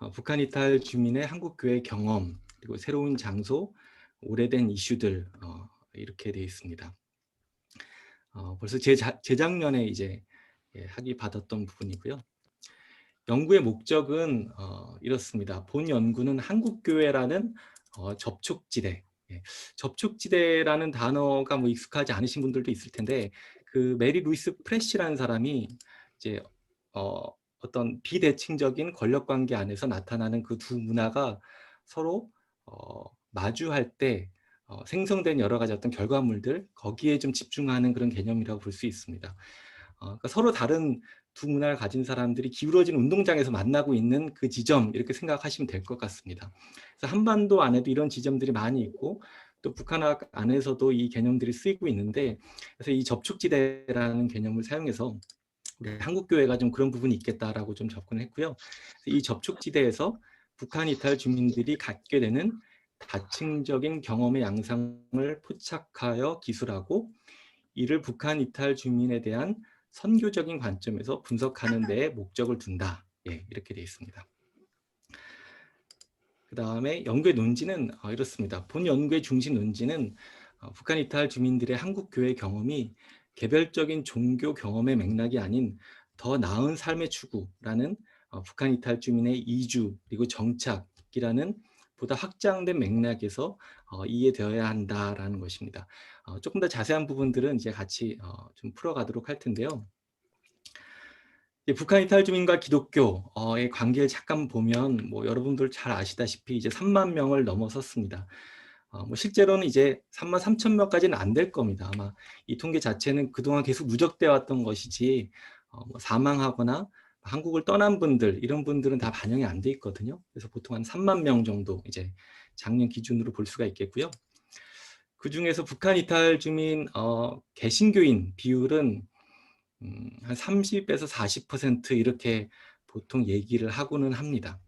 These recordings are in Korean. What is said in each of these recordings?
북한 이탈 주민의 한국 교회 경험, 그리고 새로운 장소, 오래된 이슈들 이렇게 되어 있습니다. 벌써 재작년에 이제 학위 받았던 부분이고요. 연구의 목적은 이렇습니다. 본 연구는 한국교회라는 접촉지대, 접촉지대라는 단어가 뭐 익숙하지 않으신 분들도 있을 텐데, 그 메리 루이스 프레시라는 사람이 이제 어떤 비대칭적인 권력 관계 안에서 나타나는 그 두 문화가 서로 마주할 때 생성된 여러 가지 어떤 결과물들, 거기에 좀 집중하는 그런 개념이라고 볼 수 있습니다. 그러니까 서로 다른 두 문화를 가진 사람들이 기울어진 운동장에서 만나고 있는 그 지점, 이렇게 생각하시면 될 것 같습니다. 그래서 한반도 안에도 이런 지점들이 많이 있고, 또 북한 안에서도 이 개념들이 쓰이고 있는데, 그래서 이 접촉지대라는 개념을 사용해서 우리 한국교회가 좀 그런 부분이 있겠다라고 좀 접근을 했고요. 이 접촉지대에서 북한 이탈 주민들이 갖게 되는 다층적인 경험의 양상을 포착하여 기술하고, 이를 북한 이탈 주민에 대한 선교적인 관점에서 분석하는 데에 목적을 둔다. 이렇게 되어 있습니다. 그 다음에 연구의 논지는 이렇습니다. 본 연구의 중심 논지는 북한 이탈 주민들의 한국교회 경험이 개별적인 종교 경험의 맥락이 아닌 더 나은 삶의 추구라는 북한 이탈 주민의 이주 그리고 정착이라는 보다 확장된 맥락에서 이해되어야 한다라는 것입니다. 조금 더 자세한 부분들은 이제 같이 좀 풀어가도록 할 텐데요. 북한 이탈 주민과 기독교의 관계를 잠깐 보면 뭐 여러분들 잘 아시다시피 이제 3만 명을 넘어섰습니다. 뭐 실제로는 이제 3만 3천 명까지는 안 될 겁니다. 아마 이 통계 자체는 그동안 계속 누적되어 왔던 것이지 뭐 사망하거나 한국을 떠난 분들, 이런 분들은 다 반영이 안 돼 있거든요. 그래서 보통 한 3만 명 정도 이제 작년 기준으로 볼 수가 있겠고요. 그 중에서 북한 이탈 주민 개신교인 비율은 한 30에서 40% 이렇게 보통 얘기를 하고는 합니다.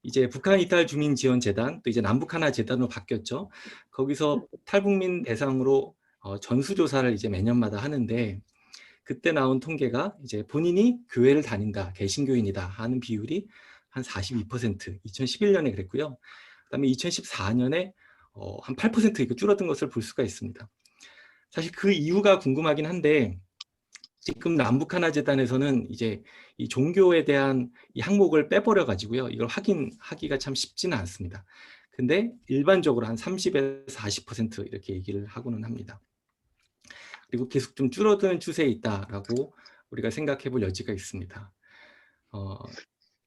이제 북한 이탈 주민 지원 재단, 또 이제 남북 하나 재단으로 바뀌었죠. 거기서 탈북민 대상으로 전수조사를 이제 매년마다 하는데, 그때 나온 통계가 이제 본인이 교회를 다닌다, 개신교인이다 하는 비율이 한 42%, 2011년에 그랬고요. 그다음에 2014년에 한 8% 이렇게 줄어든 것을 볼 수가 있습니다. 사실 그 이유가 궁금하긴 한데, 지금 남북하나재단에서는 이제 이 종교에 대한 이 항목을 빼버려 가지고요, 이걸 확인하기가 참 쉽지는 않습니다. 근데 일반적으로 한 30에서 40% 이렇게 얘기를 하고는 합니다. 그리고 계속 좀 줄어드는 추세에 있다라고 우리가 생각해 볼 여지가 있습니다.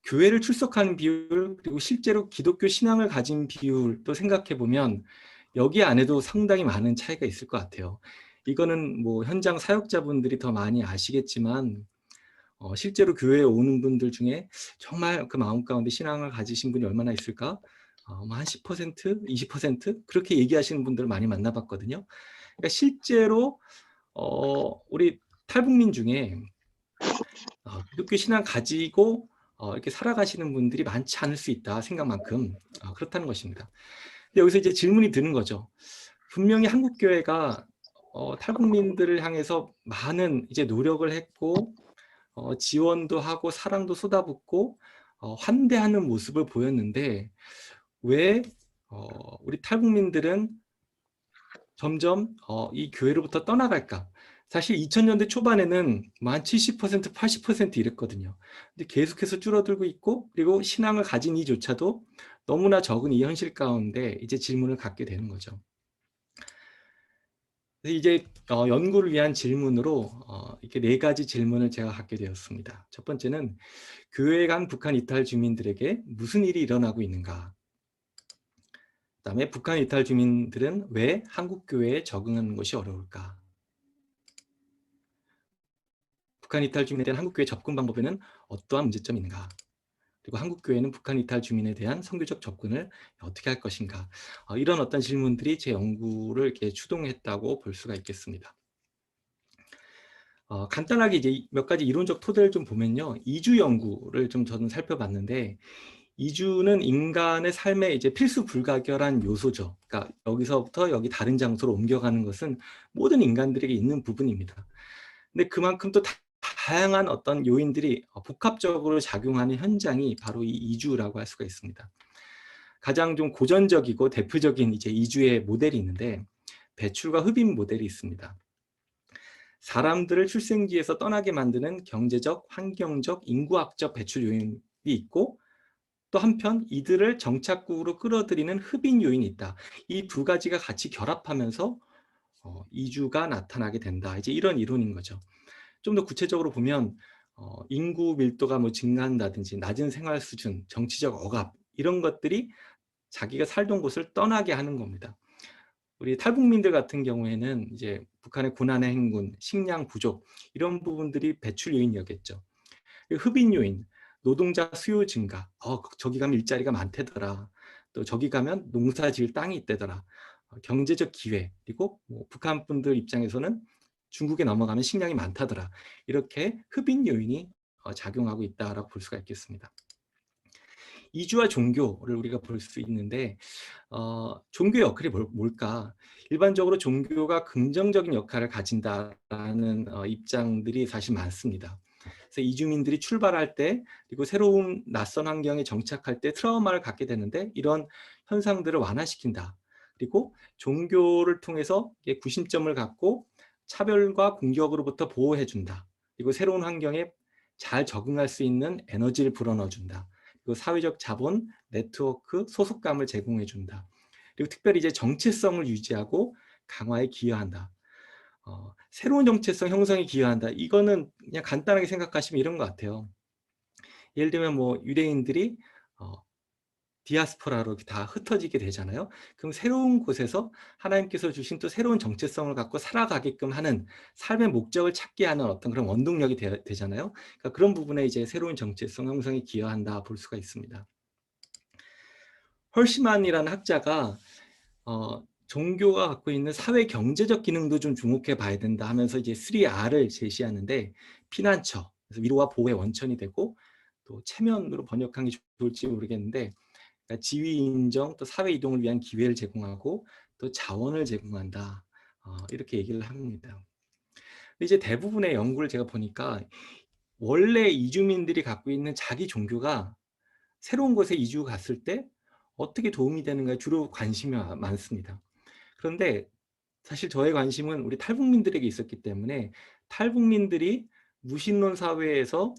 교회를 출석하는 비율, 그리고 실제로 기독교 신앙을 가진 비율도 생각해 보면 여기 안에도 상당히 많은 차이가 있을 것 같아요. 이거는 뭐 현장 사역자분들이 더 많이 아시겠지만, 실제로 교회에 오는 분들 중에 정말 그 마음 가운데 신앙을 가지신 분이 얼마나 있을까? 한 10%, 20% 그렇게 얘기하시는 분들을 많이 만나봤거든요. 그러니까 실제로 우리 탈북민 중에 기독교 신앙 가지고 이렇게 살아가시는 분들이 많지 않을 수 있다 생각만큼 그렇다는 것입니다. 근데 여기서 이제 질문이 드는 거죠. 분명히 한국 교회가 탈북민들을 향해서 많은 이제 노력을 했고, 지원도 하고 사랑도 쏟아붓고 환대하는 모습을 보였는데, 왜 우리 탈북민들은 점점 이 교회로부터 떠나갈까? 사실 2000년대 초반에는 한 70%, 80% 이랬거든요. 근데 계속해서 줄어들고 있고, 그리고 신앙을 가진 이조차도 너무나 적은 이 현실 가운데 이제 질문을 갖게 되는 거죠. 그래서 이제 연구를 위한 질문으로 이렇게 4가지 질문을 제가 갖게 되었습니다. 첫 번째는 교회에 간 북한 이탈 주민들에게 무슨 일이 일어나고 있는가? 그다음에 북한 이탈 주민들은 왜 한국 교회에 적응하는 것이 어려울까? 북한 이탈 주민에 대한 한국 교회 접근 방법에는 어떠한 문제점이 있는가? 그리고 한국 교회는 북한 이탈 주민에 대한 선교적 접근을 어떻게 할 것인가? 이런 어떤 질문들이 제 연구를 이렇게 추동했다고 볼 수가 있겠습니다. 간단하게 이제 몇 가지 이론적 토대를 좀 보면요, 이주 연구를 좀 저는 살펴봤는데, 이주는 인간의 삶의 이제 필수 불가결한 요소죠. 그러니까 여기서부터 여기 다른 장소로 옮겨가는 것은 모든 인간들에게 있는 부분입니다. 근데 그만큼 또 다양한 어떤 요인들이 복합적으로 작용하는 현장이 바로 이 이주라고 할 수가 있습니다. 가장 좀 고전적이고 대표적인 이제 이주의 모델이 있는데 배출과 흡입 모델이 있습니다. 사람들을 출생지에서 떠나게 만드는 경제적, 환경적, 인구학적 배출 요인이 있고 또 한편 이들을 정착국으로 끌어들이는 흡입 요인이 있다. 이 두 가지가 같이 결합하면서 이주가 나타나게 된다. 이제 이런 이론인 거죠. 좀 더 구체적으로 보면 인구 밀도가 뭐 증가한다든지 낮은 생활 수준, 정치적 억압 이런 것들이 자기가 살던 곳을 떠나게 하는 겁니다. 우리 탈북민들 같은 경우에는 이제 북한의 고난의 행군, 식량 부족 이런 부분들이 배출 요인이었겠죠. 흡입 요인, 노동자 수요 증가. 저기 가면 일자리가 많대더라. 또 저기 가면 농사 지을 땅이 있대더라. 경제적 기회, 그리고 뭐 북한 분들 입장에서는 중국에 넘어가면 식량이 많다더라. 이렇게 흡입 요인이 작용하고 있다라고 볼 수가 있겠습니다. 이주와 종교를 우리가 볼 수 있는데 종교의 역할이 뭘까? 일반적으로 종교가 긍정적인 역할을 가진다라는 입장들이 사실 많습니다. 그래서 이주민들이 출발할 때 그리고 새로운 낯선 환경에 정착할 때 트라우마를 갖게 되는데 이런 현상들을 완화시킨다. 그리고 종교를 통해서 구심점을 갖고 차별과 공격으로부터 보호해준다. 그리고 새로운 환경에 잘 적응할 수 있는 에너지를 불어넣어준다. 그리고 사회적 자본, 네트워크, 소속감을 제공해준다. 그리고 특별히 이제 정체성을 유지하고 강화에 기여한다. 새로운 정체성 형성에 기여한다. 이거는 그냥 간단하게 생각하시면 이런 것 같아요. 예를 들면 뭐 유대인들이 디아스포라로 다 흩어지게 되잖아요. 그럼 새로운 곳에서 하나님께서 주신 또 새로운 정체성을 갖고 살아가게끔 하는 삶의 목적을 찾게 하는 어떤 그런 원동력이 되잖아요. 그러니까 그런 부분에 이제 새로운 정체성 형성에 기여한다 볼 수가 있습니다. 헐시만이라는 학자가 종교가 갖고 있는 사회 경제적 기능도 좀 주목해 봐야 된다 하면서 이제 3R을 제시하는데 피난처, 그래서 위로와 보호의 원천이 되고 또 체면으로 번역한 게 좋을지 모르겠는데 그러니까 지위 인정 또 사회 이동을 위한 기회를 제공하고 또 자원을 제공한다. 이렇게 얘기를 합니다. 이제 대부분의 연구를 제가 보니까 원래 이주민들이 갖고 있는 자기 종교가 새로운 곳에 이주 갔을 때 어떻게 도움이 되는가에 주로 관심이 많습니다. 그런데 사실 저의 관심은 우리 탈북민들에게 있었기 때문에 탈북민들이 무신론 사회에서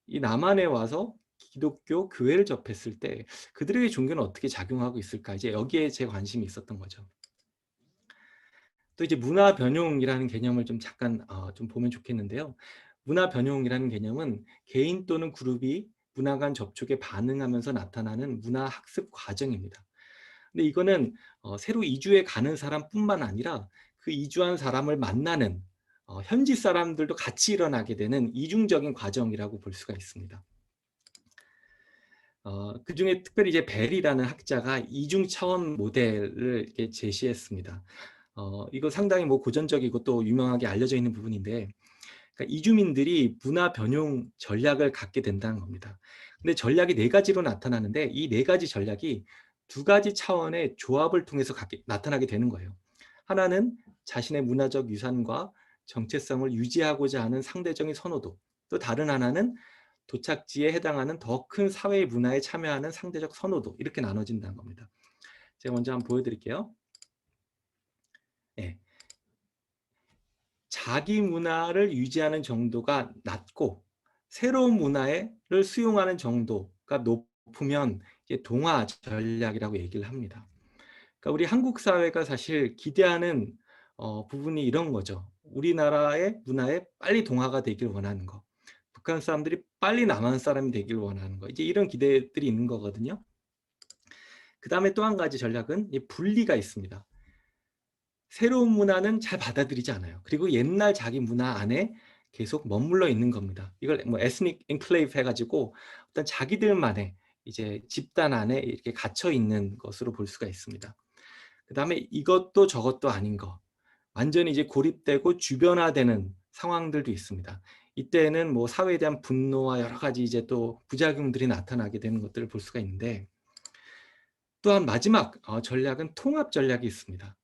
이 남한에 와서 기독교 교회를 접했을 때 그들에게 종교는 어떻게 작용하고 있을까 이제 여기에 제 관심이 있었던 거죠. 또 이제 문화 변용이라는 개념을 좀 잠깐 좀 보면 좋겠는데요. 문화 변용이라는 개념은 개인 또는 그룹이 문화 간 접촉에 반응하면서 나타나는 문화 학습 과정입니다. 근데 이거는 새로 이주해 가는 사람뿐만 아니라 그 이주한 사람을 만나는 현지 사람들도 같이 일어나게 되는 이중적인 과정이라고 볼 수가 있습니다. 그중에 특별히 이제 벨이라는 학자가 이중 차원 모델을 이렇게 제시했습니다. 이거 상당히 뭐 고전적이고 또 유명하게 알려져 있는 부분인데, 그러니까 이주민들이 문화 변용 전략을 갖게 된다는 겁니다. 근데 전략이 네 가지로 나타나는데 이 네 가지 전략이 두 가지 차원의 조합을 통해서 나타나게 되는 거예요. 하나는 자신의 문화적 유산과 정체성을 유지하고자 하는 상대적인 선호도, 또 다른 하나는 도착지에 해당하는 더 큰 사회 문화에 참여하는 상대적 선호도, 이렇게 나눠진다는 겁니다. 제가 먼저 한번 보여드릴게요. 네. 자기 문화를 유지하는 정도가 낮고 새로운 문화를 수용하는 정도가 높으면 이제 동화 전략이라고 얘기를 합니다. 그러니까 우리 한국 사회가 사실 기대하는 부분이 이런 거죠. 우리나라의 문화에 빨리 동화가 되길 원하는 거. 북한 사람들이 빨리 남한 사람이 되길 원하는 거. 이제 이런 기대들이 있는 거거든요. 그 다음에 또 한 가지 전략은 이 분리가 있습니다. 새로운 문화는 잘 받아들이지 않아요. 그리고 옛날 자기 문화 안에 계속 머물러 있는 겁니다. 이걸 뭐 에스닉 엔클레이브 해가지고 어떤 자기들만의 이제 집단 안에 이렇게 갇혀 있는 것으로 볼 수가 있습니다. 그 다음에 이것도 저것도 아닌 거. 완전히 이제 고립되고 주변화되는 상황들도 있습니다. 이때는 뭐 사회에 대한 분노와 여러 가지 이제 또 부작용들이 나타나게 되는 것들을 볼 수가 있는데, 또한 마지막 전략은 통합 전략이 있습니다.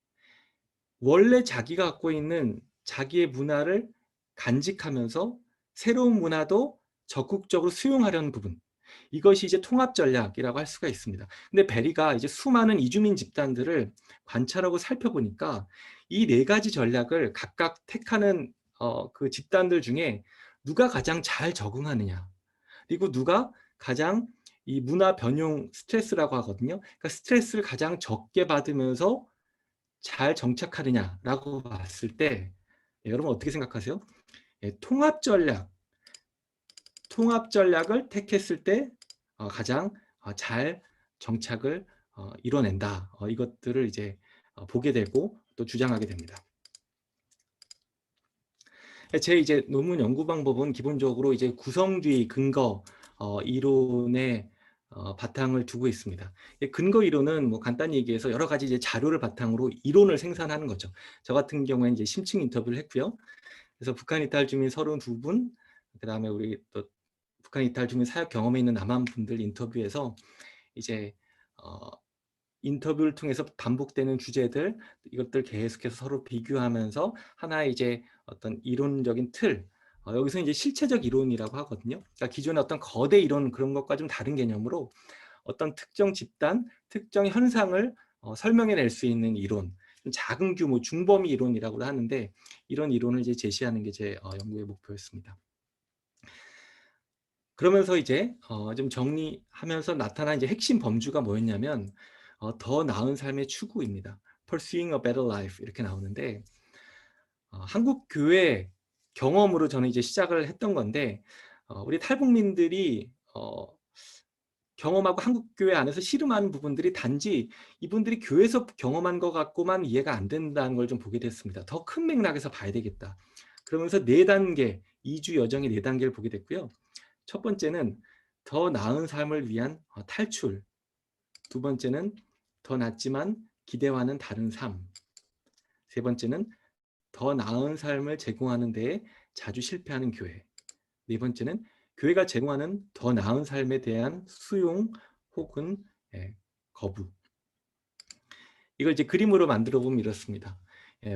원래 자기가 갖고 있는 자기의 문화를 간직하면서 새로운 문화도 적극적으로 수용하려는 부분. 이것이 이제 통합 전략이라고 할 수가 있습니다. 근데 베리가 이제 수많은 이주민 집단들을 관찰하고 살펴보니까 이 네 가지 전략을 각각 택하는 그 집단들 중에 누가 가장 잘 적응하느냐, 그리고 누가 가장 이 문화 변형 스트레스라고 하거든요. 그러니까 스트레스를 가장 적게 받으면서 잘 정착하느냐라고 봤을 때 여러분 어떻게 생각하세요? 예, 통합 전략을 택했을 때 가장 잘 정착을 이뤄낸다. 이것들을 이제 보게 되고 또 주장하게 됩니다. 제 이제 논문 연구 방법은 기본적으로 이제 구성주의 근거 이론에 바탕을 두고 있습니다. 근거 이론은 뭐 간단히 얘기해서 여러 가지 이제 자료를 바탕으로 이론을 생산하는 거죠. 저 같은 경우에는 이제 심층 인터뷰를 했고요. 그래서 북한 이탈 주민 32분, 그다음에 우리 또 북한 이탈 주민 사역 경험에 있는 남한 분들 인터뷰에서 이제 인터뷰를 통해서 반복되는 주제들, 이것들 계속해서 서로 비교하면서 하나의 이제 어떤 이론적인 틀, 여기서 이제 실체적 이론이라고 하거든요. 그러니까 기존의 어떤 거대 이론 그런 것과 좀 다른 개념으로 어떤 특정 집단, 특정 현상을 설명해낼 수 있는 이론, 좀 작은 규모 중범위 이론이라고 하는데 이런 이론을 이제 제시하는 게 제 연구의 목표였습니다. 그러면서 이제 좀 정리하면서 나타난 이제 핵심 범주가 뭐였냐면 더 나은 삶의 추구입니다. Pursuing a better life 이렇게 나오는데 한국 교회 경험으로 저는 이제 시작을 했던 건데 우리 탈북민들이 경험하고 한국 교회 안에서 씨름하는 부분들이 단지 이분들이 교회에서 경험한 것 갖고만 이해가 안 된다는 걸 좀 보게 됐습니다. 더 큰 맥락에서 봐야 되겠다. 그러면서 4단계, 이주 여정의 4단계를 보게 됐고요. 첫 번째는 더 나은 삶을 위한 탈출. 두 번째는 더 낫지만 기대와는 다른 삶. 세 번째는 더 나은 삶을 제공하는 데에 자주 실패하는 교회. 네 번째는 교회가 제공하는 더 나은 삶에 대한 수용 혹은 거부. 이걸 이제 그림으로 만들어 보면 이렇습니다.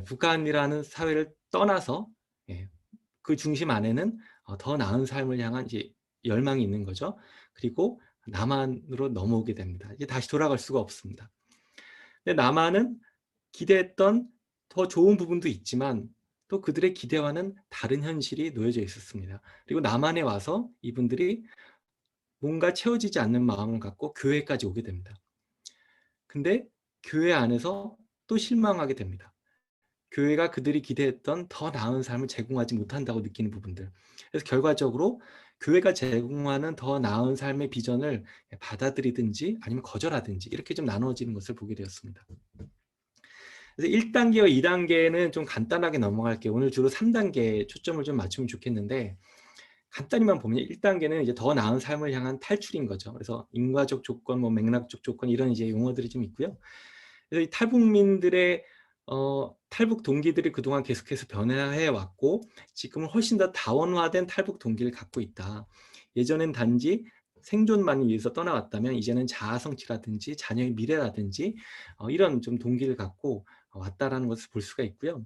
북한이라는 사회를 떠나서 그 중심 안에는 더 나은 삶을 향한 이제 열망이 있는 거죠. 그리고 남한으로 넘어오게 됩니다. 이제 다시 돌아갈 수가 없습니다. 근데 남한은 기대했던 더 좋은 부분도 있지만 또 그들의 기대와는 다른 현실이 놓여져 있었습니다. 그리고 남한에 와서 이분들이 뭔가 채워지지 않는 마음을 갖고 교회까지 오게 됩니다. 근데 교회 안에서 또 실망하게 됩니다. 교회가 그들이 기대했던 더 나은 삶을 제공하지 못한다고 느끼는 부분들. 그래서 결과적으로 교회가 제공하는 더 나은 삶의 비전을 받아들이든지 아니면 거절하든지 이렇게 좀 나눠지는 것을 보게 되었습니다. 그래서 1단계와 2단계는 좀 간단하게 넘어갈게요. 오늘 주로 3단계에 초점을 좀 맞추면 좋겠는데 간단히만 보면 1단계는 이제 더 나은 삶을 향한 탈출인 거죠. 그래서 인과적 조건, 뭐 맥락적 조건 이런 이제 용어들이 좀 있고요. 그래서 이 탈북민들의 탈북 동기들이 그동안 계속해서 변화해 왔고 지금은 훨씬 더 다원화된 탈북 동기를 갖고 있다. 예전엔 단지 생존만을 위해서 떠나왔다면 이제는 자아 성취라든지 자녀의 미래라든지 이런 좀 동기를 갖고 왔다라는 것을 볼 수가 있고요.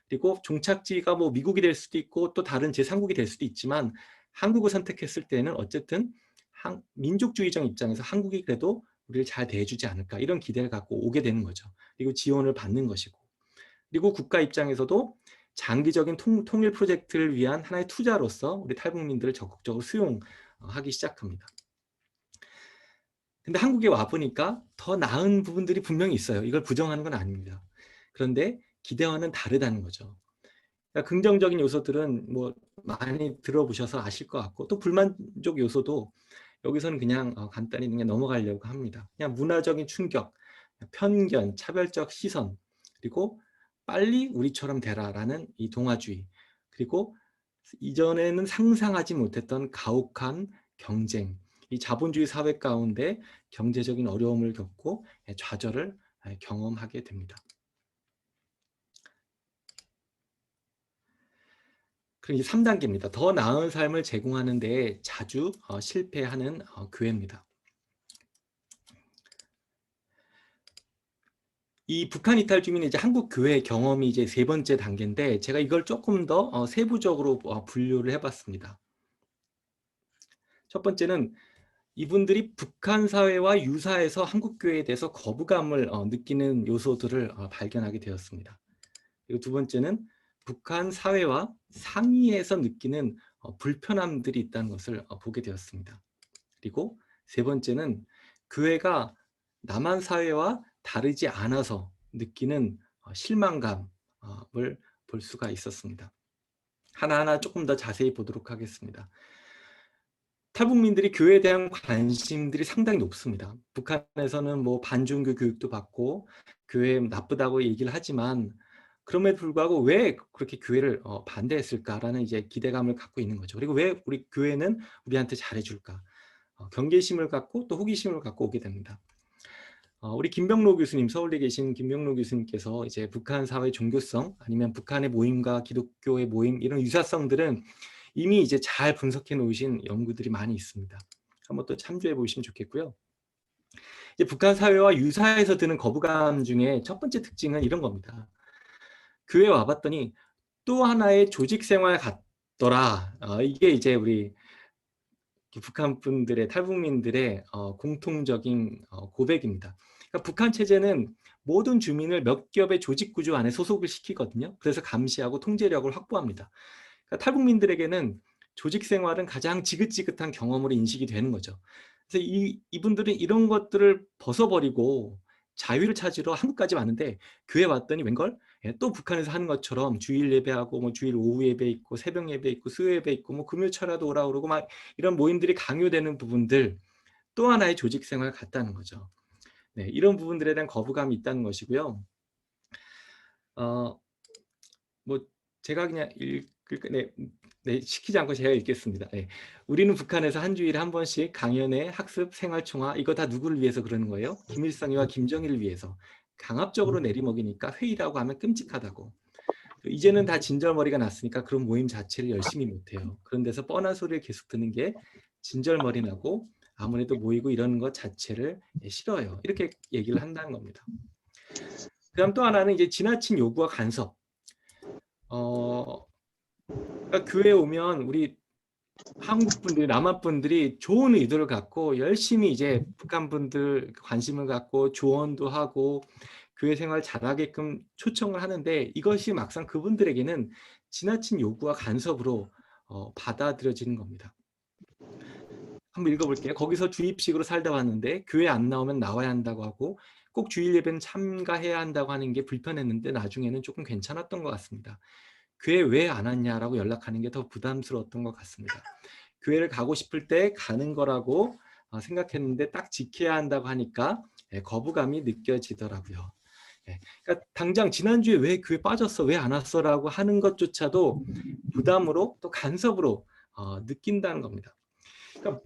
그리고 종착지가 뭐 미국이 될 수도 있고 또 다른 제3국이 될 수도 있지만 한국을 선택했을 때는 어쨌든 민족주의적 입장에서 한국이 그래도 우리를 잘 대해주지 않을까 이런 기대를 갖고 오게 되는 거죠. 그리고 지원을 받는 것이고 그리고 국가 입장에서도 장기적인 통일 프로젝트를 위한 하나의 투자로서 우리 탈북민들을 적극적으로 수용하기 시작합니다. 근데 한국에 와보니까 더 나은 부분들이 분명히 있어요. 이걸 부정하는 건 아닙니다. 그런데 기대와는 다르다는 거죠. 그러니까 긍정적인 요소들은 뭐 많이 들어보셔서 아실 것 같고 또 불만족 요소도 여기서는 그냥 간단히 그냥 넘어가려고 합니다. 그냥 문화적인 충격, 편견, 차별적 시선, 그리고 빨리 우리처럼 되라라는 이 동아주의, 그리고 이전에는 상상하지 못했던 가혹한 경쟁, 이 자본주의 사회 가운데 경제적인 어려움을 겪고 좌절을 경험하게 됩니다. 그리고 이제 3단계입니다. 더 나은 삶을 제공하는 데 자주 실패하는 교회입니다. 이 북한 이탈 주민의 이제 한국 교회 경험이 이제 세 번째 단계인데 제가 이걸 조금 더 세부적으로 분류를 해봤습니다. 첫 번째는 이분들이 북한 사회와 유사해서 한국 교회에 대해서 거부감을 느끼는 요소들을 발견하게 되었습니다. 그리고 두 번째는 북한 사회와 상의해서 느끼는 불편함들이 있다는 것을 보게 되었습니다. 그리고 세 번째는 교회가 남한 사회와 다르지 않아서 느끼는 실망감을 볼 수가 있었습니다. 하나하나 조금 더 자세히 보도록 하겠습니다. 탈북민들이 교회에 대한 관심들이 상당히 높습니다. 북한에서는 뭐 반종교 교육도 받고 교회 나쁘다고 얘기를 하지만 그럼에도 불구하고 왜 그렇게 교회를 반대했을까라는 이제 기대감을 갖고 있는 거죠. 그리고 왜 우리 교회는 우리한테 잘해줄까? 경계심을 갖고 또 호기심을 갖고 오게 됩니다. 우리 김병로 교수님, 서울대 계신 김병로 교수님께서 이제 북한 사회 종교성 아니면 북한의 모임과 기독교의 모임 이런 유사성들은 이미 이제 잘 분석해 놓으신 연구들이 많이 있습니다. 한번 또 참조해 보시면 좋겠고요. 이제 북한 사회와 유사해서 드는 거부감 중에 첫 번째 특징은 이런 겁니다. 교회 와봤더니 또 하나의 조직 생활 같더라. 이게 이제 우리 북한 분들의 탈북민들의 공통적인 고백입니다. 그러니까 북한 체제는 모든 주민을 몇 겹의 조직 구조 안에 소속을 시키거든요. 그래서 감시하고 통제력을 확보합니다. 그러니까 탈북민들에게는 조직 생활은 가장 지긋지긋한 경험으로 인식이 되는 거죠. 그래서 이분들은 이런 것들을 벗어버리고 자유를 찾으러 한국까지 왔는데 교회 왔더니 웬걸? 예, 또 북한에서 하는 것처럼 주일 예배하고 뭐 주일 오후 예배 있고 새벽 예배 있고 수요 예배 있고 뭐 금요 철야도 오라 그러고 막 이런 모임들이 강요되는 부분들 또 하나의 조직 생활 같다는 거죠. 네, 이런 부분들에 대한 거부감이 있다는 것이고요. 뭐 제가 그냥 시키지 않고 제가 읽겠습니다. 네. 우리는 북한에서 한 주일에 한 번씩 강연회, 학습, 생활총화 이거 다 누구를 위해서 그러는 거예요? 김일성이와 김정일을 위해서. 강압적으로 내리먹이니까 회의라고 하면 끔찍하다고. 이제는 다 진절머리가 났으니까 그런 모임 자체를 열심히 못해요. 그런 데서 뻔한 소리를 계속 듣는 게 진절머리 나고 아무래도 모이고 이러는 것 자체를 싫어요. 이렇게 얘기를 한다는 겁니다. 그다음 또 하나는 이제 지나친 요구와 간섭. 그러니까 교회에 오면 우리 한국 분들이 남한 분들이 좋은 의도를 갖고 열심히 이제 북한 분들 관심을 갖고 조언도 하고 교회 생활 잘하게끔 초청을 하는데 이것이 막상 그분들에게는 지나친 요구와 간섭으로 받아들여지는 겁니다. 한번 읽어볼게요. 거기서 주입식으로 살다 왔는데 교회 안 나오면 나와야 한다고 하고 꼭 주일 예배는 참가해야 한다고 하는 게 불편했는데 나중에는 조금 괜찮았던 것 같습니다. 교회 왜 안 왔냐라고 연락하는 게 더 부담스러웠던 것 같습니다. 교회를 가고 싶을 때 가는 거라고 생각했는데 딱 지켜야 한다고 하니까 거부감이 느껴지더라고요. 그러니까 당장 지난주에 왜 교회 빠졌어? 왜 안 왔어? 라고 하는 것조차도 부담으로 또 간섭으로 느낀다는 겁니다. 그러니까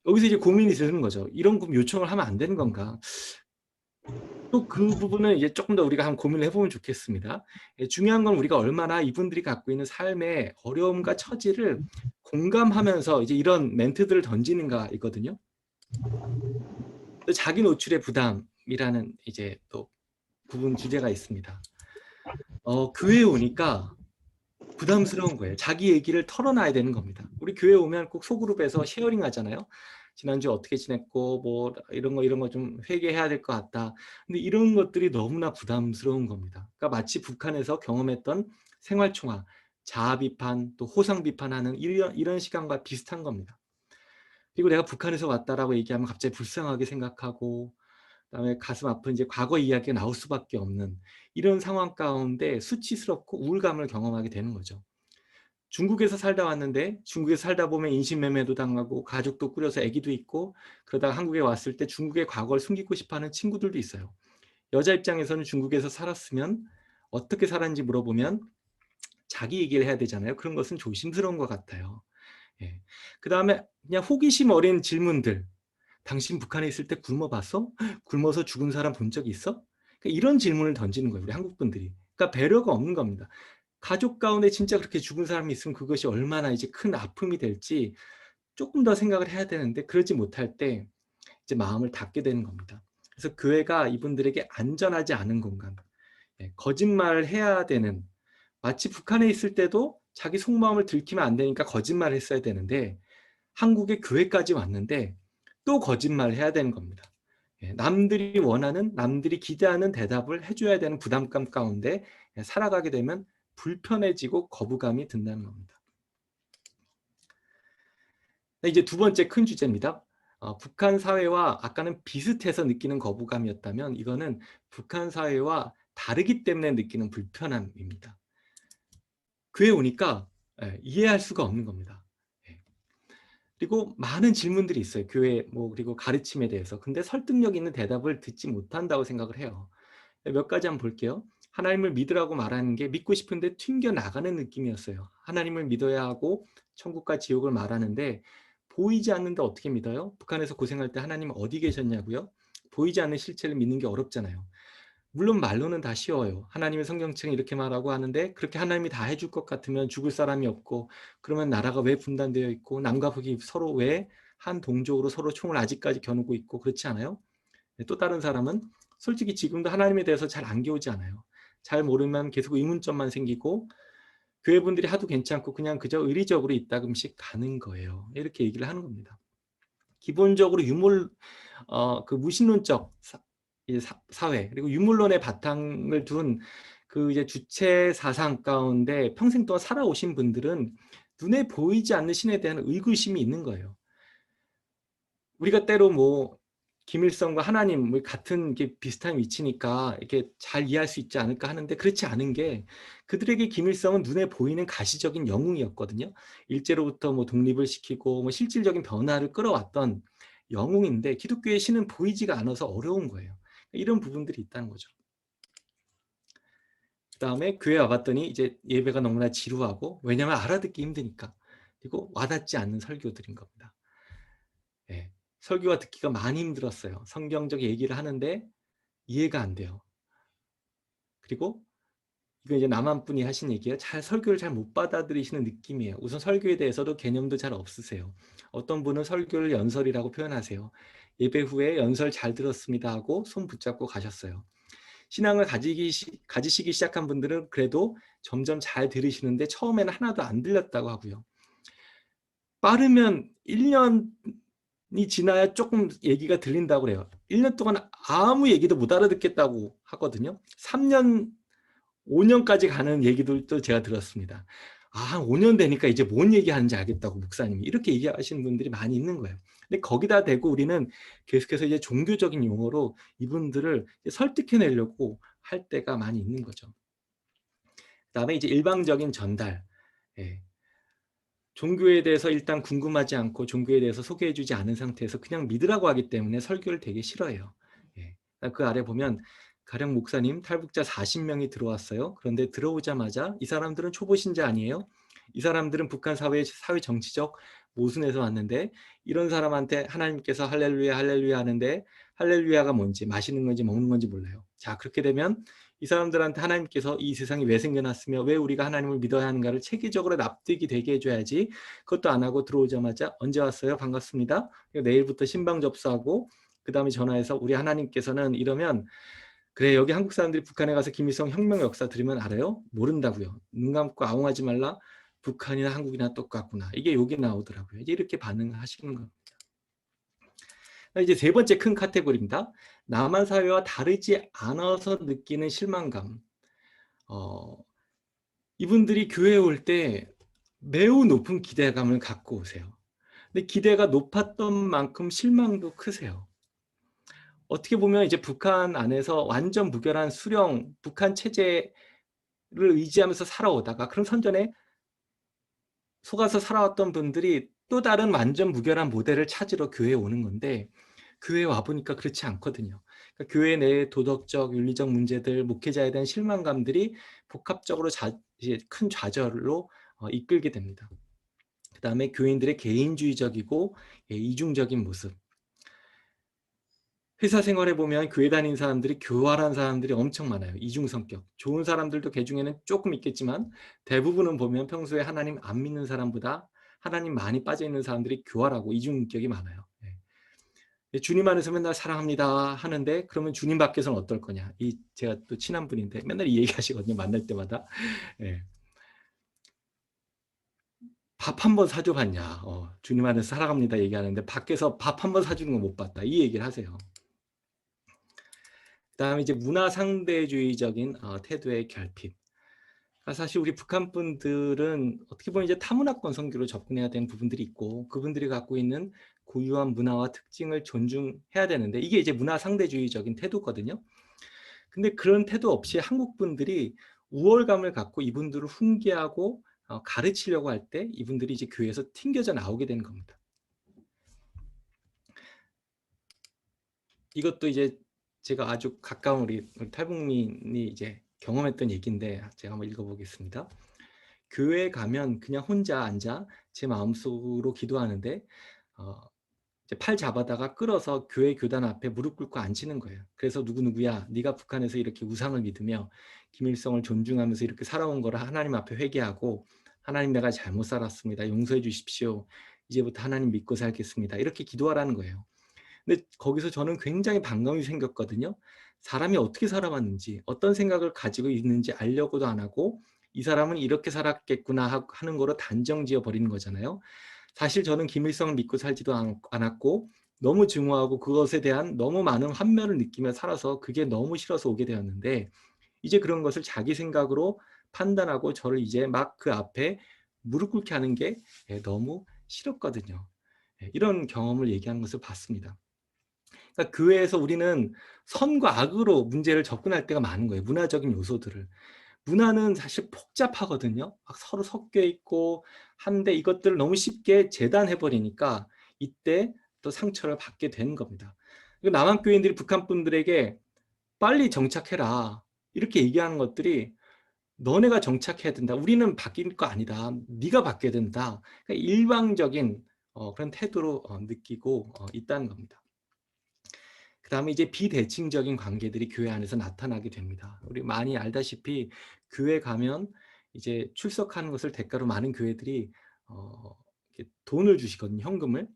여기서 이제 고민이 드는 거죠. 이런 요청을 하면 안 되는 건가? 또 그 부분은 이제 조금 더 우리가 한번 고민을 해보면 좋겠습니다. 중요한 건 우리가 얼마나 이분들이 갖고 있는 삶의 어려움과 처지를 공감하면서 이제 이런 멘트들을 던지는가 있거든요. 또 자기 노출의 부담이라는 이제 또 부분 주제가 있습니다. 교회에 오니까 부담스러운 거예요. 자기 얘기를 털어놔야 되는 겁니다. 우리 교회 오면 꼭 소그룹에서 쉐어링 하잖아요. 지난주 어떻게 지냈고 뭐 이런 거 좀 회개해야 될 것 같다. 근데 이런 것들이 너무나 부담스러운 겁니다. 그러니까 마치 북한에서 경험했던 생활총화, 자아 비판, 또 호상 비판하는 이런 시간과 비슷한 겁니다. 그리고 내가 북한에서 왔다라고 얘기하면 갑자기 불쌍하게 생각하고 그다음에 가슴 아픈 이제 과거 이야기가 나올 수밖에 없는 이런 상황 가운데 수치스럽고 우울감을 경험하게 되는 거죠. 중국에서 살다 왔는데 중국에서 살다 보면 인신매매도 당하고 가족도 꾸려서 아기도 있고 그러다가 한국에 왔을 때 중국의 과거를 숨기고 싶어하는 친구들도 있어요. 여자 입장에서는 중국에서 살았으면 어떻게 살았는지 물어보면 자기 얘기를 해야 되잖아요. 그런 것은 조심스러운 것 같아요. 예. 그 다음에 그냥 호기심 어린 질문들. 당신 북한에 있을 때 굶어봤어? 굶어서 죽은 사람 본 적 있어? 그러니까 이런 질문을 던지는 거예요. 우리 한국 분들이. 그러니까 배려가 없는 겁니다. 가족 가운데 진짜 그렇게 죽은 사람이 있으면 그것이 얼마나 이제 큰 아픔이 될지 조금 더 생각을 해야 되는데 그러지 못할 때 이제 마음을 닫게 되는 겁니다. 그래서 교회가 이분들에게 안전하지 않은 공간, 거짓말을 해야 되는, 마치 북한에 있을 때도 자기 속마음을 들키면 안 되니까 거짓말을 했어야 되는데 한국에 교회까지 왔는데 또 거짓말을 해야 되는 겁니다. 남들이 원하는, 남들이 기대하는 대답을 해줘야 되는 부담감 가운데 살아가게 되면 불편해지고 거부감이 든다는 겁니다. 이제 두 번째 큰 주제입니다. 북한 사회와 아까는 비슷해서 느끼는 거부감이었다면 이거는 북한 사회와 다르기 때문에 느끼는 불편함입니다. 교회 오니까 이해할 수가 없는 겁니다. 그리고 많은 질문들이 있어요. 교회 그리고 가르침에 대해서. 근데 설득력 있는 대답을 듣지 못한다고 생각을 해요. 몇 가지 한번 볼게요. 하나님을 믿으라고 말하는 게 믿고 싶은데 튕겨나가는 느낌이었어요. 하나님을 믿어야 하고 천국과 지옥을 말하는데 보이지 않는데 어떻게 믿어요? 북한에서 고생할 때 하나님 어디 계셨냐고요? 보이지 않는 실체를 믿는 게 어렵잖아요. 물론 말로는 다 쉬워요. 하나님의 성경책은 이렇게 말하고 하는데 그렇게 하나님이 다 해줄 것 같으면 죽을 사람이 없고 그러면 나라가 왜 분단되어 있고 남과 북이 서로 왜 한 동족으로 서로 총을 아직까지 겨누고 있고 그렇지 않아요? 또 다른 사람은 솔직히 지금도 하나님에 대해서 잘 안겨오지 않아요. 잘 모르면 계속 의문점만 생기고 교회분들이 하도 괜찮고 그냥 그저 의리적으로 이따금씩 가는 거예요. 이렇게 얘기를 하는 겁니다. 기본적으로 그 무신론적 사회 그리고 유물론의 바탕을 둔 그 이제 주체 사상 가운데 평생 동안 살아오신 분들은 눈에 보이지 않는 신에 대한 의구심이 있는 거예요. 우리가 때로 김일성과 하나님 같은 게 비슷한 위치니까 이렇게 잘 이해할 수 있지 않을까 하는데 그렇지 않은 게 그들에게 김일성은 눈에 보이는 가시적인 영웅이었거든요. 일제로부터 독립을 시키고 실질적인 변화를 끌어왔던 영웅인데 기독교의 신은 보이지가 않아서 어려운 거예요. 이런 부분들이 있다는 거죠. 그다음에 교회 와봤더니 이제 예배가 너무나 지루하고 왜냐하면 알아듣기 힘드니까 그리고 와닿지 않는 설교들인 겁니다. 예, 설교가 듣기가 많이 힘들었어요. 성경적 얘기를 하는데 이해가 안 돼요. 그리고 이거 이제 남한분이 하신 얘기예요. 설교를 잘 못 받아들이시는 느낌이에요. 우선 설교에 대해서도 개념도 잘 없으세요. 어떤 분은 설교를 연설이라고 표현하세요. 예배 후에 연설 잘 들었습니다 하고 손 붙잡고 가셨어요. 신앙을 가지시기 시작한 분들은 그래도 점점 잘 들으시는데 처음에는 하나도 안 들렸다고 하고요. 빠르면 1년이 지나야 조금 얘기가 들린다고 그래요. 1년 동안 아무 얘기도 못 알아듣겠다고 하거든요. 3년, 5년까지 가는 얘기도 제가 들었습니다. 한 5년 되니까 이제 뭔 얘기하는지 알겠다고 목사님이 이렇게 얘기하시는 분들이 많이 있는 거예요. 근데 거기다 대고 우리는 계속해서 이제 종교적인 용어로 이분들을 설득해내려고 할 때가 많이 있는 거죠. 그다음에 이제 일방적인 전달. 종교에 대해서 일단 궁금하지 않고 종교에 대해서 소개해주지 않은 상태에서 그냥 믿으라고 하기 때문에 설교를 되게 싫어해요. 그 아래 보면 가령 목사님 탈북자 40명이 들어왔어요. 그런데 들어오자마자 이 사람들은 초보 신자 아니에요? 이 사람들은 북한 사회 정치적 모순에서 왔는데 이런 사람한테 하나님께서 할렐루야 할렐루야 하는데 할렐루야가 뭔지 마시는 건지 먹는 건지 몰라요. 자, 그렇게 되면 이 사람들한테 하나님께서 이 세상이 왜 생겨났으며 왜 우리가 하나님을 믿어야 하는가를 체계적으로 납득이 되게 해줘야지. 그것도 안 하고 들어오자마자 언제 왔어요? 반갑습니다. 내일부터 신방 접수하고 그 다음에 전화해서 우리 하나님께서는 이러면 그래, 여기 한국 사람들이 북한에 가서 김일성 혁명 역사 들으면 알아요? 모른다고요. 눈 감고 아웅하지 말라. 북한이나 한국이나 똑같구나. 이게 여기 나오더라고요. 이렇게 반응하시는 겁니다. 이제 세 번째 큰 카테고리입니다. 남한 사회와 다르지 않아서 느끼는 실망감. 이분들이 교회에 올 때 매우 높은 기대감을 갖고 오세요. 근데 기대가 높았던 만큼 실망도 크세요. 어떻게 보면 이제 북한 안에서 완전 무결한 수령, 북한 체제를 의지하면서 살아오다가 그런 선전에 속아서 살아왔던 분들이 또 다른 완전 무결한 모델을 찾으러 교회에 오는 건데 교회에 와보니까 그렇지 않거든요. 그러니까 교회 내의 도덕적, 윤리적 문제들, 목회자에 대한 실망감들이 복합적으로 이제 큰 좌절로 이끌게 됩니다. 그 다음에 교인들의 개인주의적이고 이중적인 모습. 회사 생활에 보면 교회 다니는 사람들이 교활한 사람들이 엄청 많아요. 이중성격. 좋은 사람들도 개중에는 조금 있겠지만 대부분은 보면 평소에 하나님 안 믿는 사람보다 하나님 많이 빠져있는 사람들이 교활하고 이중인격이 많아요. 주님 안에서 맨날 사랑합니다 하는데 그러면 주님 밖에서는 어떨 거냐. 이 제가 또 친한 분인데 맨날 이 얘기하시거든요. 만날 때마다. 예. "밥 한 번 사줘 봤냐?" 주님 안에서 사랑합니다 얘기하는데 밖에서 밥 한 번 사주는 거 못 봤다. 이 얘기를 하세요. 그다음에 이제 문화 상대주의적인 태도의 결핍. 사실 우리 북한 분들은 어떻게 보면 이제 타문화권 선교로 접근해야 되는 부분들이 있고 그분들이 갖고 있는 고유한 문화와 특징을 존중해야 되는데 이게 이제 문화 상대주의적인 태도거든요. 근데 그런 태도 없이 한국 분들이 우월감을 갖고 이분들을 훈계하고 가르치려고 할 때 이분들이 이제 교회에서 튕겨져 나오게 되는 겁니다. 이것도 이제 제가 아주 가까운 우리 탈북민이 이제 경험했던 얘기인데 제가 한번 읽어보겠습니다. 교회에 가면 그냥 혼자 앉아 제 마음속으로 기도하는데 어 이제 팔 잡아다가 끌어서 교회 교단 앞에 무릎 꿇고 앉히는 거예요. 그래서 "누구누구야, 네가 북한에서 이렇게 우상을 믿으며 김일성을 존중하면서 이렇게 살아온 거를 하나님 앞에 회개하고 '하나님, 내가 잘못 살았습니다. 용서해 주십시오. 이제부터 하나님 믿고 살겠습니다.' 이렇게 기도하라는 거예요. 근데 거기서 저는 굉장히 반감이 생겼거든요. 사람이 어떻게 살아왔는지 어떤 생각을 가지고 있는지 알려고도 안 하고 '이 사람은 이렇게 살았겠구나.' 하는 거로 단정 지어 버리는 거잖아요. 사실 저는 김일성을 믿고 살지도 않았고 너무 증오하고 그것에 대한 너무 많은 환멸을 느끼며 살아서 그게 너무 싫어서 오게 되었는데 이제 그런 것을 자기 생각으로 판단하고 저를 이제 막 그 앞에 무릎 꿇게 하는 게 너무 싫었거든요. 이런 경험을 얘기하는 것을 봤습니다. 그러니까 교회에서 우리는 선과 악으로 문제를 접근할 때가 많은 거예요, 문화적인 요소들을. 문화는 사실 복잡하거든요. 막 서로 섞여 있고 한데 이것들을 너무 쉽게 재단해 버리니까 이때 또 상처를 받게 되는 겁니다. 남한 교인들이 북한 분들에게 "빨리 정착해라." 이렇게 얘기하는 것들이 "너네가 정착해야 된다. 우리는 바뀔 거 아니다. 네가 바뀌어야 된다." 그러니까 일방적인 그런 태도로 느끼고 있다는 겁니다. 그다음에 이제 비대칭적인 관계들이 교회 안에서 나타나게 됩니다. 우리 많이 알다시피 교회 가면 이제 출석하는 것을 대가로 많은 교회들이 이렇게 돈을 주시거든요, 현금을.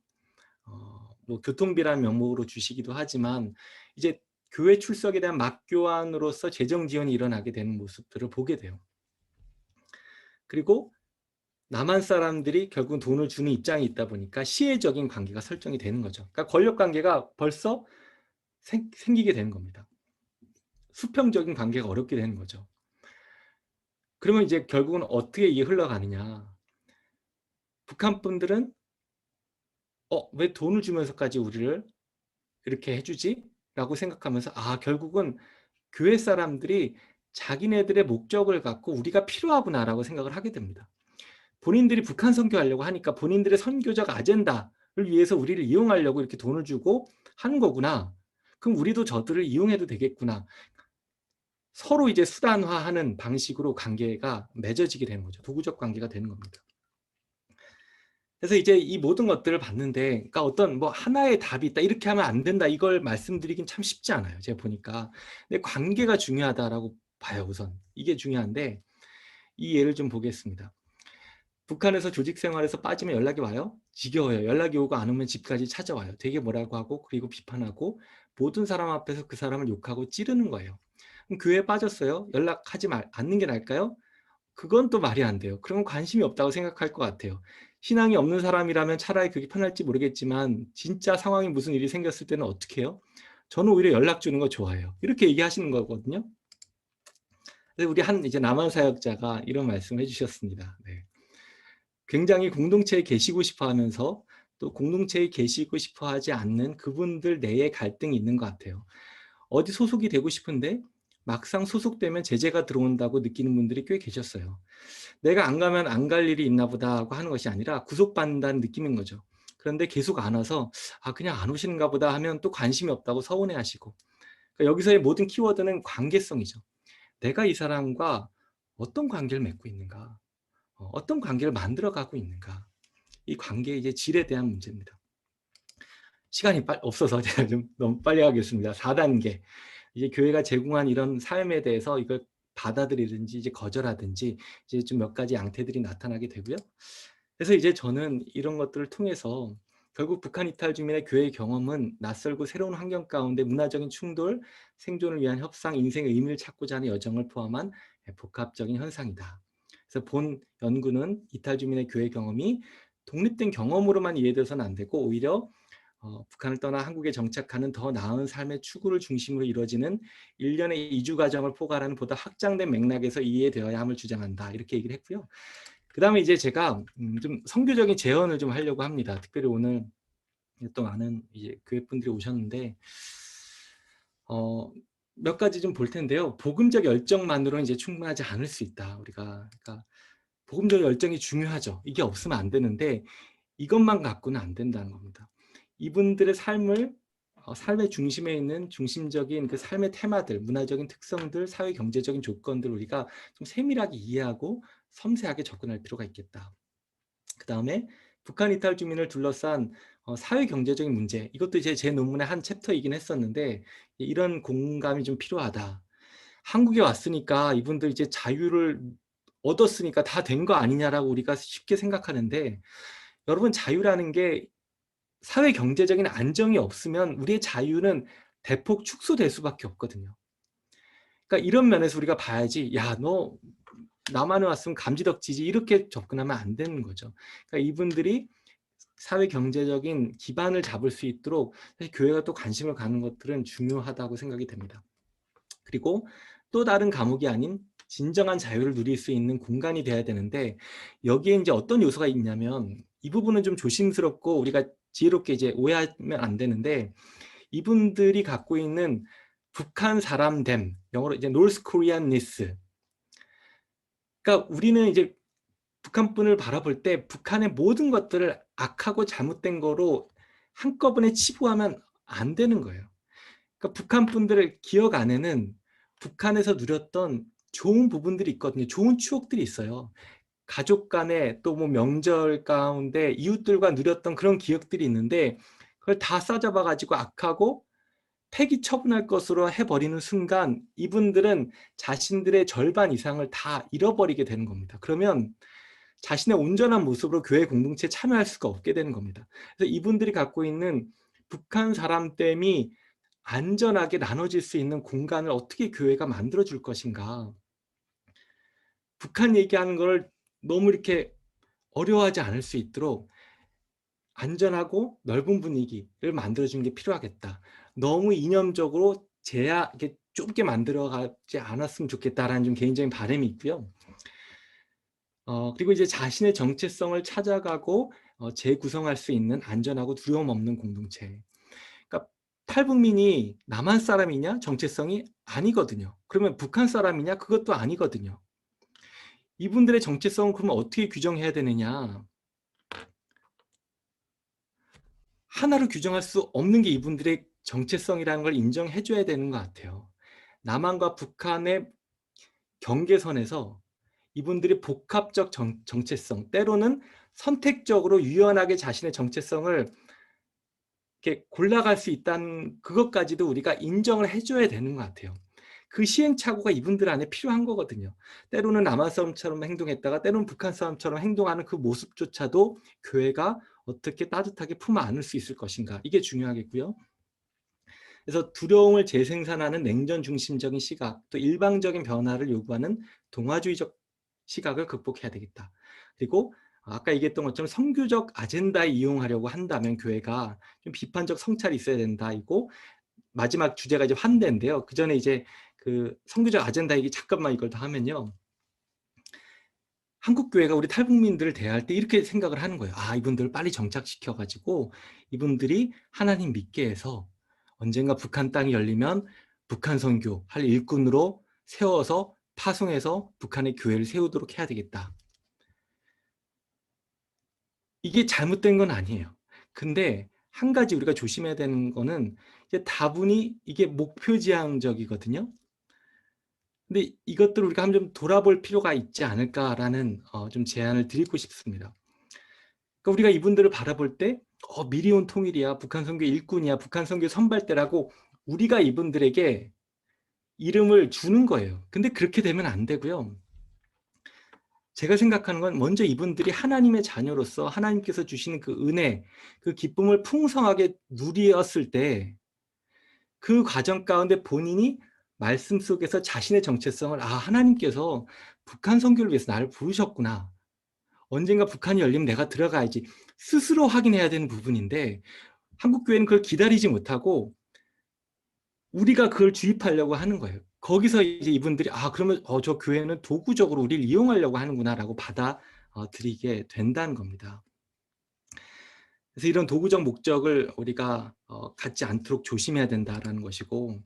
뭐 교통비라는 명목으로 주시기도 하지만 이제 교회 출석에 대한 막교환으로서 재정 지원이 일어나게 되는 모습들을 보게 돼요. 그리고 남한 사람들이 결국은 돈을 주는 입장이 있다 보니까 시혜적인 관계가 설정이 되는 거죠. 그러니까 권력 관계가 벌써 생기게 되는 겁니다. 수평적인 관계가 어렵게 되는 거죠. 그러면 이제 결국은 어떻게 이게 흘러가느냐. 북한 분들은 '왜 돈을 주면서까지 우리를 이렇게 해 주지?' 라고 생각하면서 결국은 '교회 사람들이 자기네들의 목적을 갖고 우리가 필요하구나.'라고 생각을 하게 됩니다. 본인들이 북한 선교하려고 하니까 본인들의 선교적 아젠다를 위해서 우리를 이용하려고 이렇게 돈을 주고 하는 거구나. 그럼 우리도 저들을 이용해도 되겠구나. 서로 이제 수단화하는 방식으로 관계가 맺어지게 되는 거죠. 도구적 관계가 되는 겁니다. 그래서 이제 이 모든 것들을 봤는데 그러니까 어떤 뭐 '하나의 답이 있다. 이렇게 하면 안 된다.' 이걸 말씀드리긴 참 쉽지 않아요, 제가 보니까. 근데 '관계가 중요하다.'라고 봐요, 우선. 이게 중요한데 이 예를 좀 보겠습니다. 북한에서 조직 생활에서 빠지면 연락이 와요? 지겨워요. 연락이 오고 안 오면 집까지 찾아와요. 되게 뭐라고 하고 그리고 비판하고 모든 사람 앞에서 그 사람을 욕하고 찌르는 거예요. 그럼 교회에 빠졌어요? 연락하지 않는 게 나을까요? 그건 또 말이 안 돼요. 그러면 관심이 없다고 생각할 것 같아요. 신앙이 없는 사람이라면 차라리 그게 편할지 모르겠지만 진짜 상황이 무슨 일이 생겼을 때는 어떻게 해요? 저는 오히려 연락 주는 거 좋아해요. 이렇게 얘기하시는 거거든요. 근데 우리 한 이제 남한 사역자가 이런 말씀을 해 주셨습니다. 네. 굉장히 공동체에 계시고 싶어 하면서 또 공동체에 계시고 싶어 하지 않는 그분들 내에 갈등이 있는 것 같아요. 어디 소속이 되고 싶은데 막상 소속되면 제재가 들어온다고 느끼는 분들이 꽤 계셨어요. '내가 안 가면 안 갈 일이 있나 보다.' 하고 하는 것이 아니라 구속받는다는 느낌인 거죠. 그런데 계속 안 와서 '아 그냥 안 오시는가 보다.' 하면 또 관심이 없다고 서운해하시고. 그러니까 여기서의 모든 키워드는 관계성이죠. 내가 이 사람과 어떤 관계를 맺고 있는가? 어떤 관계를 만들어 가고 있는가? 이 관계의 이제 질에 대한 문제입니다. 시간이 없어서 제가 좀 너무 빨리 하겠습니다. 4단계. 이제 교회가 제공한 이런 삶에 대해서 이걸 받아들이든지 이제 거절하든지 이제 좀 몇 가지 양태들이 나타나게 되고요. 그래서 이제 저는 이런 것들을 통해서 결국 북한 이탈 주민의 교회 경험은 낯설고 새로운 환경 가운데 문화적인 충돌, 생존을 위한 협상, 인생의 의미를 찾고자 하는 여정을 포함한 복합적인 현상이다. 그래서 본 연구는 이탈 주민의 교회 경험이 독립된 경험으로만 이해돼서는 안 되고 오히려 북한을 떠나 한국에 정착하는 더 나은 삶의 추구를 중심으로 이루어지는 일련의 이주 과정을 포괄하는 보다 확장된 맥락에서 이해되어야 함을 주장한다. 이렇게 얘기를 했고요. 그 다음에 이제 제가 좀 선교적인 제언을 좀 하려고 합니다. 특별히 오늘 또 많은 이제 교회 분들이 오셨는데 몇 가지 좀 볼 텐데요. 복음적 열정만으로는 이제 충분하지 않을 수 있다. 우리가 그러니까 복음적 열정이 중요하죠. 이게 없으면 안 되는데 이것만 갖고는 안 된다는 겁니다. 이분들의 삶을 삶의 중심에 있는 중심적인 그 삶의 테마들, 문화적인 특성들, 사회 경제적인 조건들 우리가 좀 세밀하게 이해하고 섬세하게 접근할 필요가 있겠다. 그 다음에 북한 이탈 주민을 둘러싼 사회 경제적인 문제, 이것도 이제 제 논문의 한 챕터이긴 했었는데 이런 공감이 좀 필요하다. 한국에 왔으니까 이분들 이제 자유를 얻었으니까 다 된 거 아니냐라고 우리가 쉽게 생각하는데 여러분 자유라는 게 사회 경제적인 안정이 없으면 우리의 자유는 대폭 축소될 수밖에 없거든요. 그러니까 이런 면에서 우리가 봐야지 야, 너 남한에 왔으면 감지덕지지 이렇게 접근하면 안 되는 거죠. 그러니까 이분들이 사회 경제적인 기반을 잡을 수 있도록 사실 교회가 또 관심을 갖는 것들은 중요하다고 생각이 됩니다. 그리고 또 다른 감옥이 아닌 진정한 자유를 누릴 수 있는 공간이 돼야 되는데 여기에 이제 어떤 요소가 있냐면 이 부분은 좀 조심스럽고 우리가 지혜롭게 이제 오해하면 안 되는데 이분들이 갖고 있는 북한 사람됨, 영어로 이제 노스 코리안니스. 그러니까 우리는 이제 북한분을 바라볼 때 북한의 모든 것들을 악하고 잘못된 거로 한꺼번에 치부하면 안 되는 거예요. 그러니까 북한 분들의 기억 안에는 북한에서 누렸던 좋은 부분들이 있거든요. 좋은 추억들이 있어요. 가족 간에 또 뭐 명절 가운데 이웃들과 누렸던 그런 기억들이 있는데 그걸 다 싸잡아 가지고 악하고 폐기 처분할 것으로 해버리는 순간 이분들은 자신들의 절반 이상을 다 잃어버리게 되는 겁니다. 그러면 자신의 온전한 모습으로 교회 공동체에 참여할 수가 없게 되는 겁니다. 그래서 이분들이 갖고 있는 북한 사람됨이 안전하게 나눠질 수 있는 공간을 어떻게 교회가 만들어 줄 것인가. 북한 얘기하는 걸 너무 이렇게 어려워하지 않을 수 있도록 안전하고 넓은 분위기를 만들어주는 게 필요하겠다. 너무 이념적으로 이렇게 좁게 만들어가지 않았으면 좋겠다라는 좀 개인적인 바람이 있고요. 그리고 이제 자신의 정체성을 찾아가고 재구성할 수 있는 안전하고 두려움 없는 공동체. 그러니까 탈북민이 남한 사람이냐? 정체성이 아니거든요. 그러면 북한 사람이냐? 그것도 아니거든요. 이분들의 정체성을 그러면 어떻게 규정해야 되느냐? 하나로 규정할 수 없는 게 이분들의 정체성이라는 걸 인정해 줘야 되는 것 같아요. 남한과 북한의 경계선에서 이분들이 복합적 정체성, 때로는 선택적으로 유연하게 자신의 정체성을 이렇게 골라갈 수 있다는 그것까지도 우리가 인정을 해줘야 되는 것 같아요. 그 시행착오가 이분들 안에 필요한 거거든요. 때로는 남한 사람처럼 행동했다가 때로는 북한 사람처럼 행동하는 그 모습조차도 교회가 어떻게 따뜻하게 품어 안을 수 있을 것인가. 이게 중요하겠고요. 그래서 두려움을 재생산하는 냉전 중심적인 시각, 또 일방적인 변화를 요구하는 동화주의적 시각을 극복해야 되겠다. 그리고 아까 얘기했던 것처럼 선교적 아젠다에 이용하려고 한다면 교회가 좀 비판적 성찰이 있어야 된다이고 마지막 주제가 이제 환대인데요. 그 전에 이제 그 선교적 아젠다 얘기 잠깐만 이걸 더 하면요. 한국 교회가 우리 탈북민들을 대할 때 이렇게 생각을 하는 거예요. 아, 이분들을 빨리 정착시켜 가지고 이분들이 하나님 믿게 해서 언젠가 북한 땅이 열리면 북한 선교 할 일꾼으로 세워서 파송해서 북한의 교회를 세우도록 해야 되겠다. 이게 잘못된 건 아니에요. 근데 한 가지 우리가 조심해야 되는 거는 이제 다분히 이게 목표지향적이거든요. 근데 이것들을 우리가 한번 좀 돌아볼 필요가 있지 않을까라는 좀 제안을 드리고 싶습니다. 그러니까 우리가 이분들을 바라볼 때 미리 온 통일이야, 북한 선교 일꾼이야, 북한 선교 선발대라고 우리가 이분들에게 이름을 주는 거예요. 근데 그렇게 되면 안 되고요. 제가 생각하는 건 먼저 이분들이 하나님의 자녀로서 하나님께서 주시는 그 은혜, 그 기쁨을 풍성하게 누리었을 때 그 과정 가운데 본인이 말씀 속에서 자신의 정체성을 하나님께서 북한 선교를 위해서 나를 부르셨구나. 언젠가 북한이 열리면 내가 들어가야지. 스스로 확인해야 되는 부분인데 한국 교회는 그걸 기다리지 못하고 우리가 그걸 주입하려고 하는 거예요. 거기서 이제 이분들이 그러면 저 교회는 도구적으로 우리를 이용하려고 하는구나라고 받아들이게 된다는 겁니다. 그래서 이런 도구적 목적을 우리가 갖지 않도록 조심해야 된다라는 것이고,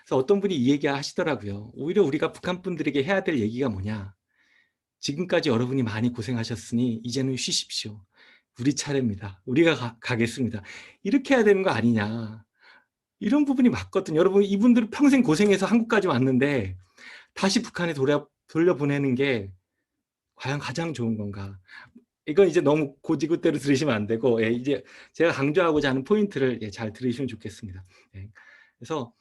그래서 어떤 분이 이 얘기 하시더라고요. 오히려 우리가 북한 분들에게 해야 될 얘기가 뭐냐. 지금까지 여러분이 많이 고생하셨으니 이제는 쉬십시오. 우리 차례입니다. 우리가 가겠습니다. 이렇게 해야 되는 거 아니냐. 이런 부분이 맞거든요. 여러분, 이분들은 평생 고생해서 한국까지 왔는데 다시 북한에 돌려보내는 게 과연 가장 좋은 건가? 이건 이제 너무 고지고대로 들으시면 안 되고, 이제 제가 강조하고자 하는 포인트를 잘 들으시면 좋겠습니다. 그래서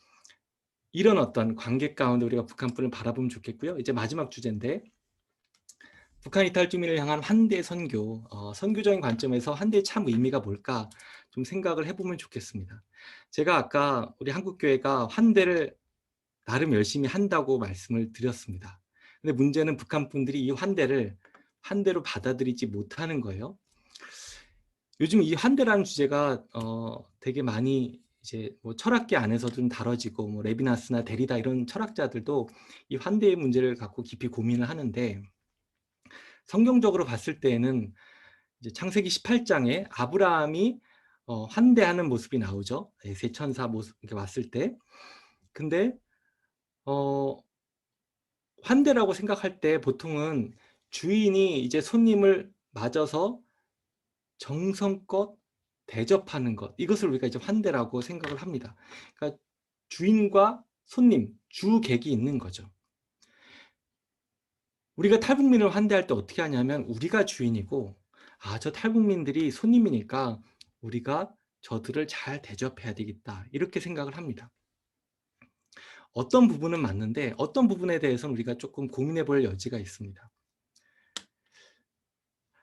이런 어떤 관계 가운데 우리가 북한분을 바라보면 좋겠고요. 이제 마지막 주제인데, 북한 이탈 주민을 향한 환대 선교, 선교적인 관점에서 환대의 참 의미가 뭘까 좀 생각을 해보면 좋겠습니다. 제가 아까 우리 한국교회가 환대를 나름 열심히 한다고 말씀을 드렸습니다. 근데 문제는 북한 분들이 이 환대로 받아들이지 못하는 거예요. 요즘 이 환대라는 주제가 되게 많이 이제 뭐 철학계 안에서도 좀 다뤄지고, 뭐 레비나스나 데리다 이런 철학자들도 이 환대의 문제를 갖고 깊이 고민을 하는데, 성경적으로 봤을 때에는 이제 창세기 18장에 아브라함이 환대하는 모습이 나오죠. 세 천사 모습 이렇게 왔을 때. 근데 환대라고 생각할 때 보통은 주인이 이제 손님을 맞아서 정성껏 대접하는 것, 이것을 우리가 이제 환대라고 생각을 합니다. 그러니까 주인과 손님, 주객이 있는 거죠. 우리가 탈북민을 환대할 때 어떻게 하냐면 우리가 주인이고 저 탈북민들이 손님이니까 우리가 저들을 잘 대접해야 되겠다, 이렇게 생각을 합니다. 어떤 부분은 맞는데 어떤 부분에 대해서는 우리가 조금 고민해 볼 여지가 있습니다.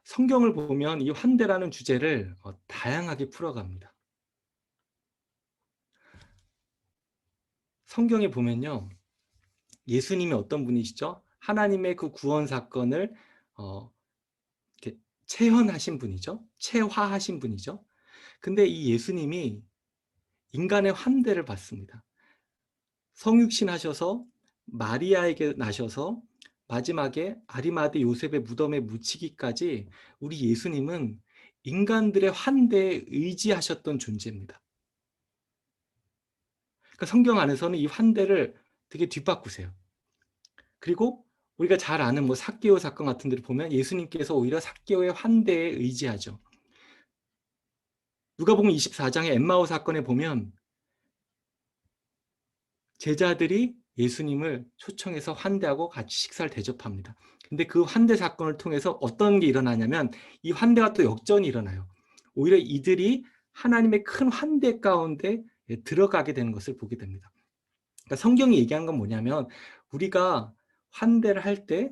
성경을 보면 이 환대라는 주제를 다양하게 풀어갑니다. 성경에 보면요, 예수님이 어떤 분이시죠? 하나님의 그 구원 사건을 이렇게 체현하신 분이죠. 체화하신 분이죠. 근데 이 예수님이 인간의 환대를 받습니다. 성육신 하셔서 마리아에게 나셔서 마지막에 아리마대 요셉의 무덤에 묻히기까지 우리 예수님은 인간들의 환대에 의지하셨던 존재입니다. 그러니까 성경 안에서는 이 환대를 되게 뒤바꾸세요. 그리고 우리가 잘 아는 뭐 삭개오 사건 같은 데를 보면 예수님께서 오히려 삭개오의 환대에 의지하죠. 누가복음 24장의 엠마오 사건에 보면 제자들이 예수님을 초청해서 환대하고 같이 식사를 대접합니다. 근데 그 환대 사건을 통해서 어떤 게 일어나냐면 이 환대가 또 역전이 일어나요. 오히려 이들이 하나님의 큰 환대 가운데 들어가게 되는 것을 보게 됩니다. 그러니까 성경이 얘기한 건 뭐냐면 우리가 환대를 할 때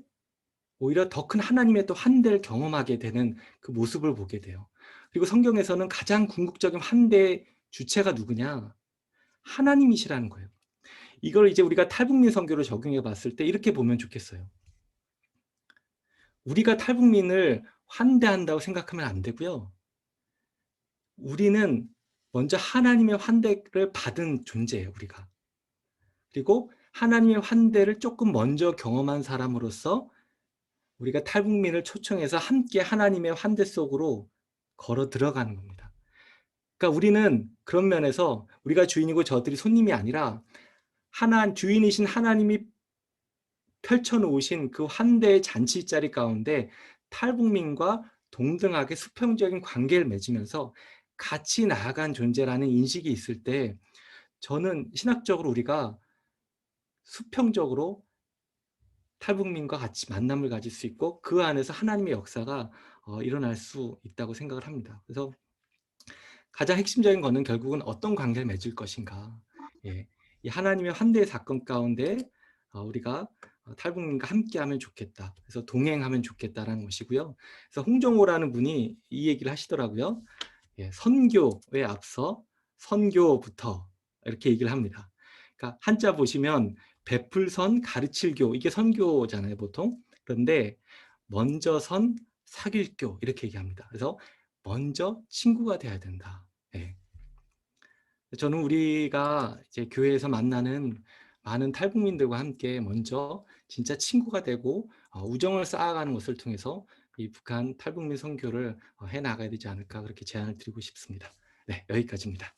오히려 더 큰 하나님의 또 환대를 경험하게 되는 그 모습을 보게 돼요. 그리고 성경에서는 가장 궁극적인 환대의 주체가 누구냐? 하나님이시라는 거예요. 이걸 이제 우리가 탈북민 선교로 적용해 봤을 때 이렇게 보면 좋겠어요. 우리가 탈북민을 환대한다고 생각하면 안 되고요. 우리는 먼저 하나님의 환대를 받은 존재예요, 우리가. 그리고 하나님의 환대를 조금 먼저 경험한 사람으로서 우리가 탈북민을 초청해서 함께 하나님의 환대 속으로 걸어 들어가는 겁니다. 그러니까 우리는 그런 면에서 우리가 주인이고 저들이 손님이 아니라 주인이신 하나님이 펼쳐놓으신 그 환대의 잔치자리 가운데 탈북민과 동등하게 수평적인 관계를 맺으면서 같이 나아간 존재라는 인식이 있을 때 저는 신학적으로 우리가 수평적으로 탈북민과 같이 만남을 가질 수 있고 그 안에서 하나님의 역사가 일어날 수 있다고 생각을 합니다. 그래서 가장 핵심적인 거는 결국은 어떤 관계를 맺을 것인가. 이 하나님의 환대의 사건 가운데 우리가 탈북민과 함께하면 좋겠다. 그래서 동행하면 좋겠다라는 것이고요. 그래서 홍정호라는 분이 이 얘기를 하시더라고요. 예, 선교에 앞서 선교부터 이렇게 얘기를 합니다. 그러니까 한자 보시면 베풀선 가르칠교 이게 선교잖아요, 보통. 그런데 먼저 선 사귈교 이렇게 얘기합니다. 그래서 먼저 친구가 돼야 된다. 예. 저는 우리가 이제 교회에서 만나는 많은 탈북민들과 함께 먼저 진짜 친구가 되고 우정을 쌓아가는 것을 통해서 이 북한 탈북민 선교를 해 나가야 되지 않을까 그렇게 제안을 드리고 싶습니다. 네, 여기까지입니다.